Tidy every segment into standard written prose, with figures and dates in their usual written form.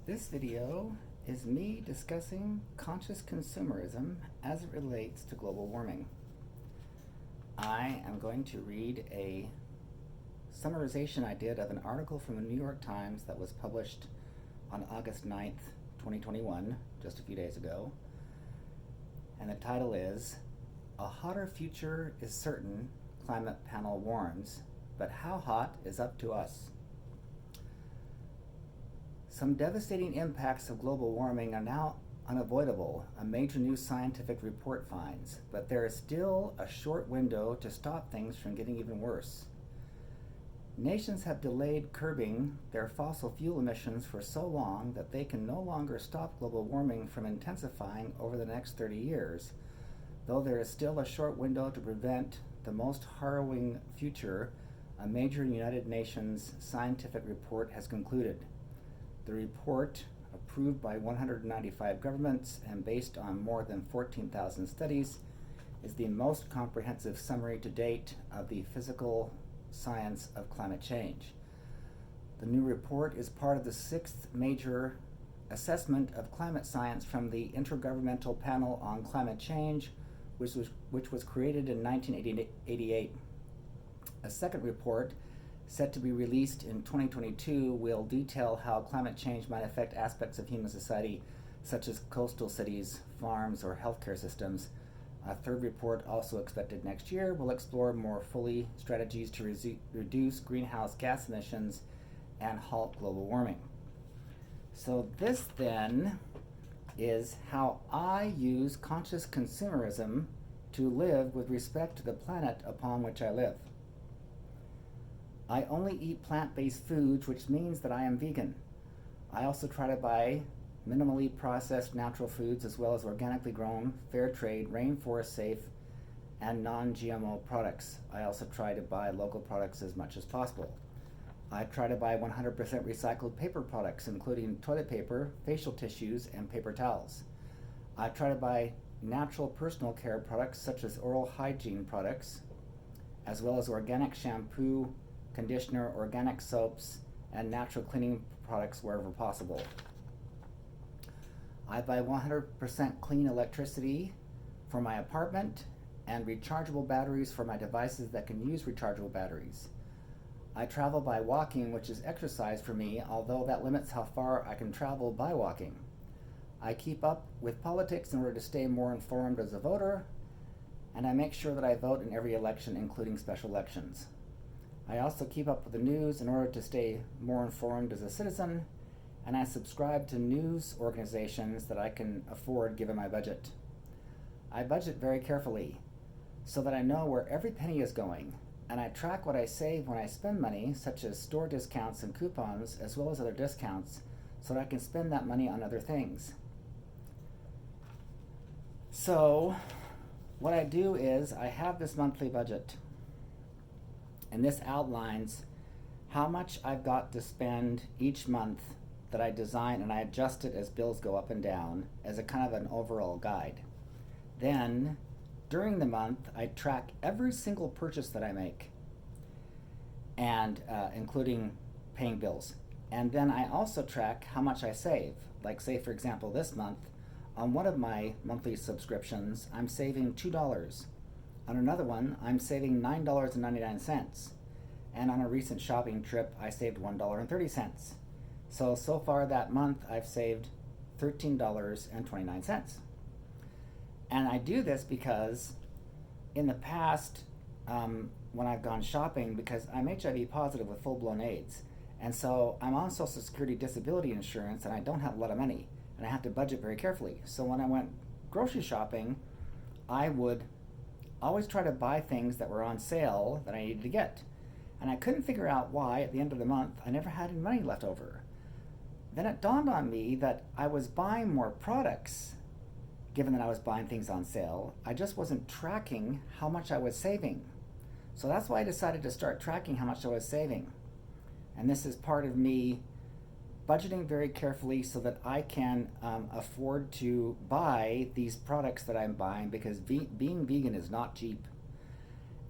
This video is me discussing conscious consumerism as it relates to global warming. I am going to read a summarization I did of an article from the New York Times that was published on August 9th, 2021, just a few days ago. And the title is, "A Hotter Future is Certain, Climate Panel Warns, but How Hot is Up to Us." Some devastating impacts of global warming are now unavoidable, a major new scientific report finds, but there is still a short window to stop things from getting even worse. Nations have delayed curbing their fossil fuel emissions for so long that they can no longer stop global warming from intensifying over the next 30 years, though there is still a short window to prevent the most harrowing future, a major United Nations scientific report has concluded. The report, approved by 195 governments and based on more than 14,000 studies, is the most comprehensive summary to date of the physical science of climate change. The new report is part of the sixth major assessment of climate science from the Intergovernmental Panel on Climate Change, which was created in 1988. A second report, set to be released in 2022, will detail how climate change might affect aspects of human society, such as coastal cities, farms, or healthcare systems. A third report, also expected next year, will explore more fully strategies to reduce greenhouse gas emissions and halt global warming. So this then is how I use conscious consumerism to live with respect to the planet upon which I live. I only eat plant-based foods, which means that I am vegan. I also try to buy minimally processed natural foods as well as organically grown, fair trade, rainforest safe, and non-GMO products. I also try to buy local products as much as possible. I try to buy 100% recycled paper products, including toilet paper, facial tissues, and paper towels. I try to buy natural personal care products such as oral hygiene products, as well as organic shampoo, conditioner, organic soaps, and natural cleaning products wherever possible. I buy 100% clean electricity for my apartment and rechargeable batteries for my devices that can use rechargeable batteries. I travel by walking, which is exercise for me, although that limits how far I can travel by walking. I keep up with politics in order to stay more informed as a voter, and I make sure that I vote in every election, including special elections. I also keep up with the news in order to stay more informed as a citizen, and I subscribe to news organizations that I can afford given my budget. I budget very carefully so that I know where every penny is going, and I track what I save when I spend money, such as store discounts and coupons, as well as other discounts, so that I can spend that money on other things. So what I do is I have this monthly budget, and this outlines how much I've got to spend each month that I design, and I adjust it as bills go up and down as a kind of an overall guide. Then, during the month, I track every single purchase that I make, and including paying bills. And then I also track how much I save. Like, say, for example, this month, on one of my monthly subscriptions, I'm saving $2. On another one, I'm saving $9.99. And on a recent shopping trip, I saved $1.30. So far that month, I've saved $13.29. And I do this because in the past, when I've gone shopping, because I'm HIV positive with full-blown AIDS, and so I'm on Social Security disability insurance, and I don't have a lot of money, and I have to budget very carefully. So when I went grocery shopping, I would always try to buy things that were on sale that I needed to get. And I couldn't figure out why at the end of the month I never had any money left over. Then it dawned on me that I was buying more products, given that I was buying things on sale. I just wasn't tracking how much I was saving. So that's why I decided to start tracking how much I was saving. And this is part of me budgeting very carefully so that I can afford to buy these products that I'm buying, because being vegan is not cheap.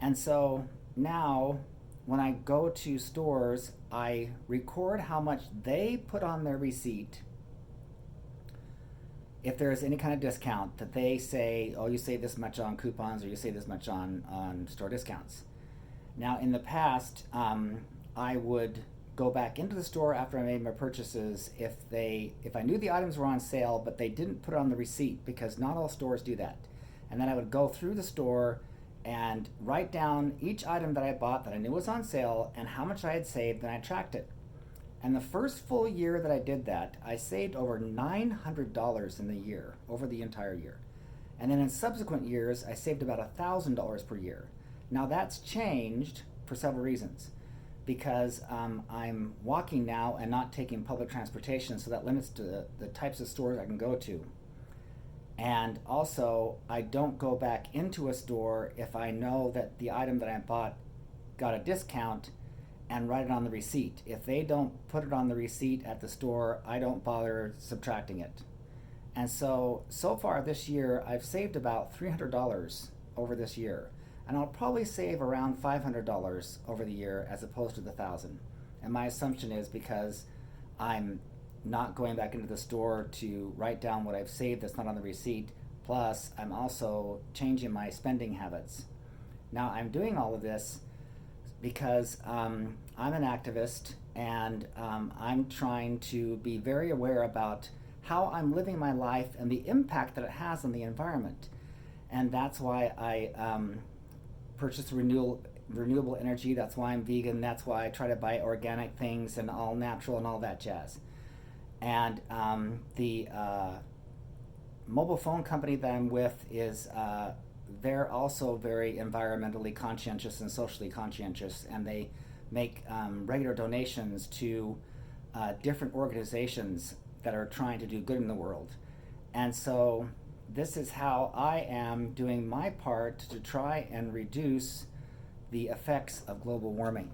And so now when I go to stores, I record how much they put on their receipt if there's any kind of discount that they say, oh, you save this much on coupons or you save this much on store discounts. Now, in the past, I would go back into the store after I made my purchases if I knew the items were on sale, but they didn't put it on the receipt, because not all stores do that. And then I would go through the store and write down each item that I bought that I knew was on sale and how much I had saved, and I tracked it. And the first full year that I did that, I saved over $900 in the year, over the entire year. And then in subsequent years, I saved about $1,000 per year. Now that's changed for several reasons, because I'm walking now and not taking public transportation, so that limits to the types of stores I can go to. And also, I don't go back into a store if I know that the item that I bought got a discount and write it on the receipt. If they don't put it on the receipt at the store, I don't bother subtracting it. And so far this year, I've saved about $300 over this year. And I'll probably save around $500 over the year as opposed to the $1,000. And my assumption is because I'm not going back into the store to write down what I've saved that's not on the receipt, plus I'm also changing my spending habits. Now, I'm doing all of this because I'm an activist, and I'm trying to be very aware about how I'm living my life and the impact that it has on the environment. And that's why I purchase renewable energy. That's why I'm vegan. That's why I try to buy organic things and all natural and all that jazz. And the mobile phone company that I'm with is they're also very environmentally conscientious and socially conscientious, and they make regular donations to different organizations that are trying to do good in the world. And so this is how I am doing my part to try and reduce the effects of global warming.